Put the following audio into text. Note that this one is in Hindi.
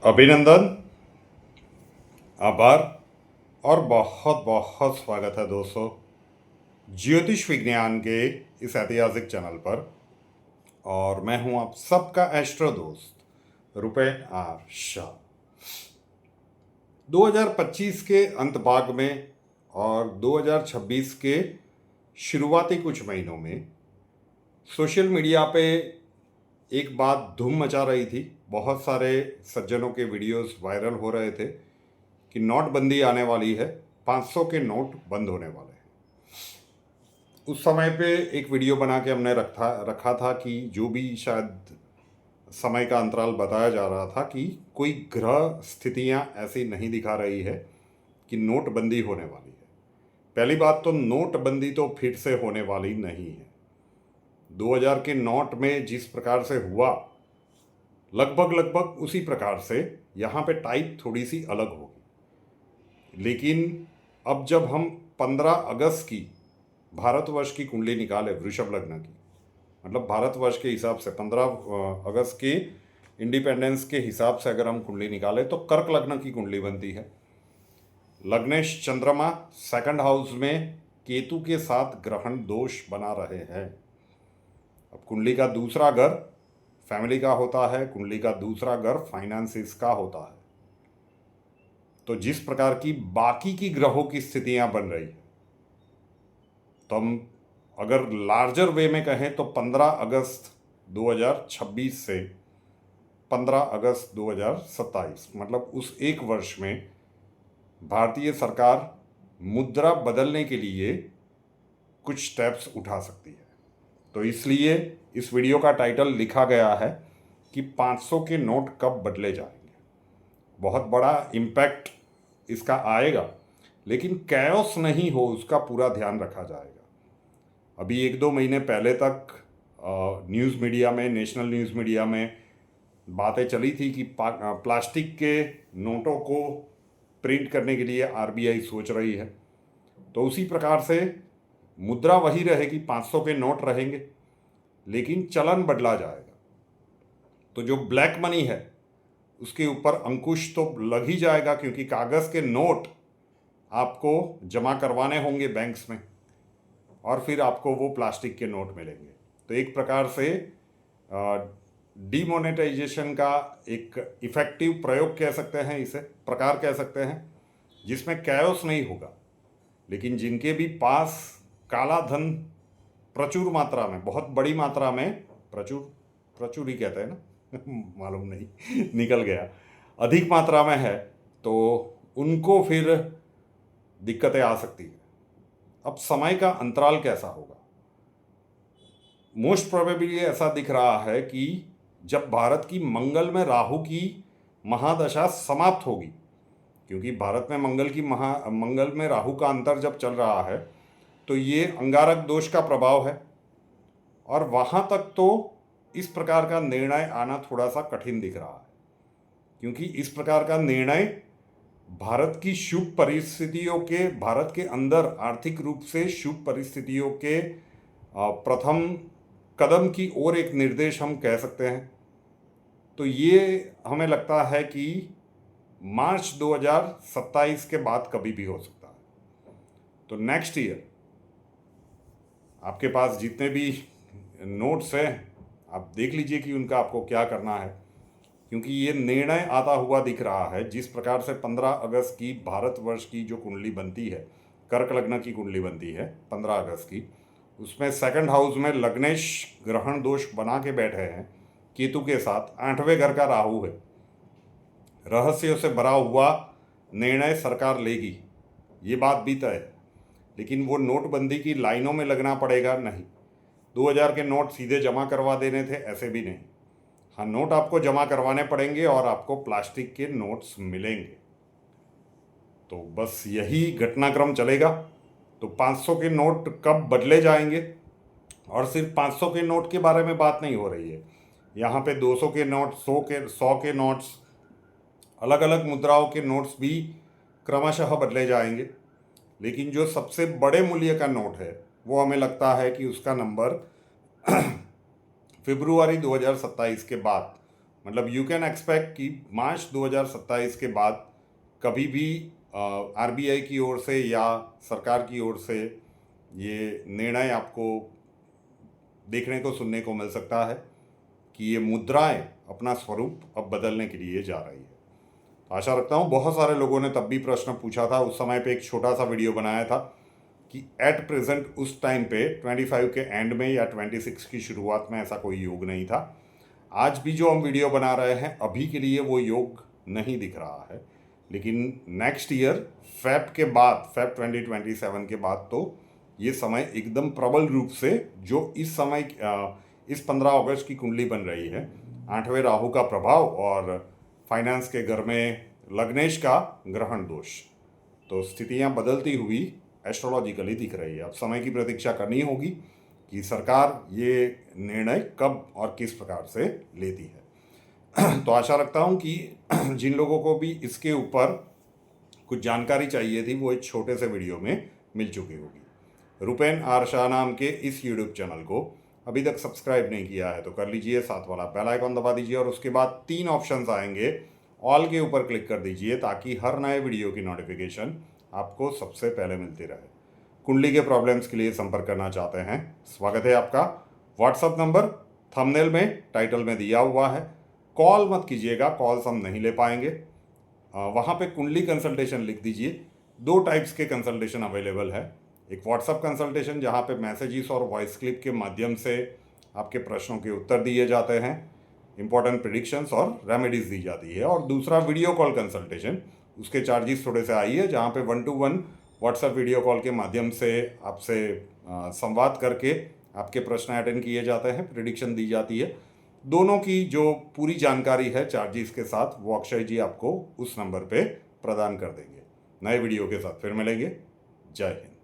अभिनंदन, आभार और बहुत बहुत स्वागत है दोस्तों ज्योतिष विज्ञान के इस ऐतिहासिक चैनल पर। और मैं हूं आप सबका एस्ट्रो दोस्त रुपए आर शाह। 2025 के अंत भाग में और 2026 के शुरुआती कुछ महीनों में सोशल मीडिया पे एक बात धूम मचा रही थी। बहुत सारे सज्जनों के वीडियोस वायरल हो रहे थे कि नोटबंदी आने वाली है, 500 के नोट बंद होने वाले हैं। उस समय पे एक वीडियो बना के हमने रखा था कि जो भी शायद समय का अंतराल बताया जा रहा था कि कोई ग्रह स्थितियां ऐसी नहीं दिखा रही है कि नोटबंदी होने वाली है। पहली बात तो नोटबंदी तो फिर से होने वाली नहीं है। 2000 के नोट में जिस प्रकार से हुआ, लगभग उसी प्रकार से यहाँ पे टाइप थोड़ी सी अलग होगी। लेकिन अब जब हम 15 अगस्त की भारतवर्ष की कुंडली निकाले, वृषभ लग्न की, मतलब भारतवर्ष के हिसाब से 15 अगस्त के इंडिपेंडेंस के हिसाब से अगर हम कुंडली निकाले तो कर्क लग्न की कुंडली बनती है। लग्नेश चंद्रमा सेकंड हाउस में केतु के साथ ग्रहण दोष बना रहे हैं। अब कुंडली का दूसरा घर फैमिली का होता है, कुंडली का दूसरा घर फाइनेंसिस का होता है। तो जिस प्रकार की बाकी की ग्रहों की स्थितियां बन रही है, तो हम अगर लार्जर वे में कहें तो 15 अगस्त 2026 से 15 अगस्त 2027, मतलब उस एक वर्ष में भारतीय सरकार मुद्रा बदलने के लिए कुछ स्टेप्स उठा सकती है। तो इसलिए इस वीडियो का टाइटल लिखा गया है कि 500 के नोट कब बदले जाएंगे। बहुत बड़ा इम्पैक्ट इसका आएगा, लेकिन कैओस नहीं हो उसका पूरा ध्यान रखा जाएगा। अभी 1-2 महीने पहले तक न्यूज़ मीडिया में, नेशनल न्यूज़ मीडिया में बातें चली थी कि प्लास्टिक के नोटों को प्रिंट करने के लिए आरबीआई सोच रही है। तो उसी प्रकार से मुद्रा वही रहेगी, 500 के नोट रहेंगे, लेकिन चलन बदला जाएगा। तो जो ब्लैक मनी है उसके ऊपर अंकुश तो लग ही जाएगा, क्योंकि कागज़ के नोट आपको जमा करवाने होंगे बैंक्स में और फिर आपको वो प्लास्टिक के नोट मिलेंगे। तो एक प्रकार से डीमोनेटाइजेशन का एक इफ़ेक्टिव प्रयोग कह सकते हैं, इसे प्रकार कह सकते हैं, जिसमें कैओस नहीं होगा, लेकिन जिनके भी पास काला धन प्रचुर मात्रा में, बहुत बड़ी मात्रा में, प्रचुर ही कहते हैं ना मालूम नहीं निकल गया, अधिक मात्रा में है, तो उनको फिर दिक्कतें आ सकती है। अब समय का अंतराल कैसा होगा? मोस्ट प्रोबेबली ऐसा दिख रहा है कि जब भारत की मंगल में राहु की महादशा समाप्त होगी, क्योंकि भारत में मंगल में राहु का अंतर जब चल रहा है तो ये अंगारक दोष का प्रभाव है, और वहाँ तक तो इस प्रकार का निर्णय आना थोड़ा सा कठिन दिख रहा है, क्योंकि इस प्रकार का निर्णय भारत की शुभ परिस्थितियों के, भारत के अंदर आर्थिक रूप से शुभ परिस्थितियों के प्रथम कदम की ओर एक निर्देश हम कह सकते हैं। तो ये हमें लगता है कि मार्च 2027 के बाद कभी भी हो सकता है। तो नेक्स्ट ईयर आपके पास जितने भी नोट्स हैं, आप देख लीजिए कि उनका आपको क्या करना है, क्योंकि ये निर्णय आता हुआ दिख रहा है। जिस प्रकार से 15 अगस्त की भारतवर्ष की जो कुंडली बनती है, कर्क लग्न की कुंडली बनती है 15 अगस्त की, उसमें सेकंड हाउस में लग्नेश ग्रहण दोष बना के बैठे हैं केतु के साथ, 8वें घर का राहु है। रहस्यों से भरा हुआ निर्णय सरकार लेगी, ये बात भी तय है, लेकिन वो नोटबंदी की लाइनों में लगना पड़ेगा नहीं। 2000 के नोट सीधे जमा करवा देने थे, ऐसे भी नहीं। हाँ, नोट आपको जमा करवाने पड़ेंगे और आपको प्लास्टिक के नोट्स मिलेंगे। तो बस यही घटनाक्रम चलेगा। तो 500 के नोट कब बदले जाएंगे, और सिर्फ 500 के नोट के बारे में बात नहीं हो रही है, यहाँ पे 200 के नोट, 100 के नोट्स, अलग अलग मुद्राओं के नोट्स भी क्रमशः बदले जाएंगे। लेकिन जो सबसे बड़े मूल्य का नोट है वो हमें लगता है कि उसका नंबर फरवरी 2027 के बाद, मतलब यू कैन एक्सपेक्ट कि मार्च 2027 के बाद कभी भी आरबीआई की ओर से या सरकार की ओर से ये निर्णय आपको देखने को सुनने को मिल सकता है कि ये मुद्राएं अपना स्वरूप अब बदलने के लिए जा रही है। तो आशा रखता हूँ बहुत सारे लोगों ने तब भी प्रश्न पूछा था, उस समय पे एक छोटा सा वीडियो बनाया था कि एट प्रेजेंट उस टाइम पे 25 के एंड में या 26 की शुरुआत में ऐसा कोई योग नहीं था। आज भी जो हम वीडियो बना रहे हैं अभी के लिए वो योग नहीं दिख रहा है, लेकिन नेक्स्ट ईयर फेब के बाद, फेब 2027 के बाद तो ये समय एकदम प्रबल रूप से, जो इस समय इस 15 अगस्त की कुंडली बन रही है, 8वें राहु का प्रभाव और फाइनेंस के घर में लग्नेश का ग्रहण दोष, तो स्थितियां बदलती हुई एस्ट्रोलॉजिकली दिख रही है। अब समय की प्रतीक्षा करनी होगी कि सरकार ये निर्णय कब और किस प्रकार से लेती है। तो आशा रखता हूँ कि जिन लोगों को भी इसके ऊपर कुछ जानकारी चाहिए थी वो एक छोटे से वीडियो में मिल चुकी होगी। रुपेन आर शाह नाम के इस यूट्यूब चैनल को अभी तक सब्सक्राइब नहीं किया है तो कर लीजिए, साथ वाला बेल आइकन दबा दीजिए और उसके बाद 3 ऑप्शंस आएंगे, ऑल के ऊपर क्लिक कर दीजिए ताकि हर नए वीडियो की नोटिफिकेशन आपको सबसे पहले मिलती रहे। कुंडली के प्रॉब्लम्स के लिए संपर्क करना चाहते हैं, स्वागत है आपका। व्हाट्सअप नंबर थंबनेल में, टाइटल में दिया हुआ है। कॉल मत कीजिएगा, कॉल्स हम नहीं ले पाएंगे। वहाँ पे कुंडली कंसल्टेशन लिख दीजिए। 2 टाइप्स के कंसल्टेशन अवेलेबल है, एक व्हाट्सअप कंसल्टेशन जहाँ पे मैसेजेस और वॉइस क्लिप के माध्यम से आपके प्रश्नों के उत्तर दिए जाते हैं, इंपॉर्टेंट प्रिडिक्शंस और रेमेडीज दी जाती है, और दूसरा वीडियो कॉल कंसल्टेशन, उसके चार्जेस थोड़े से हाई है, जहाँ पे 1-to-1 व्हाट्सएप वीडियो कॉल के माध्यम से आपसे संवाद करके आपके प्रश्न अटेंड किए जाते हैं, प्रिडिक्शन दी जाती है। दोनों की जो पूरी जानकारी है चार्जेस के साथ वो अक्षय जी आपको उस नंबर पे प्रदान कर देंगे। नए वीडियो के साथ फिर मिलेंगे। जय हिंद।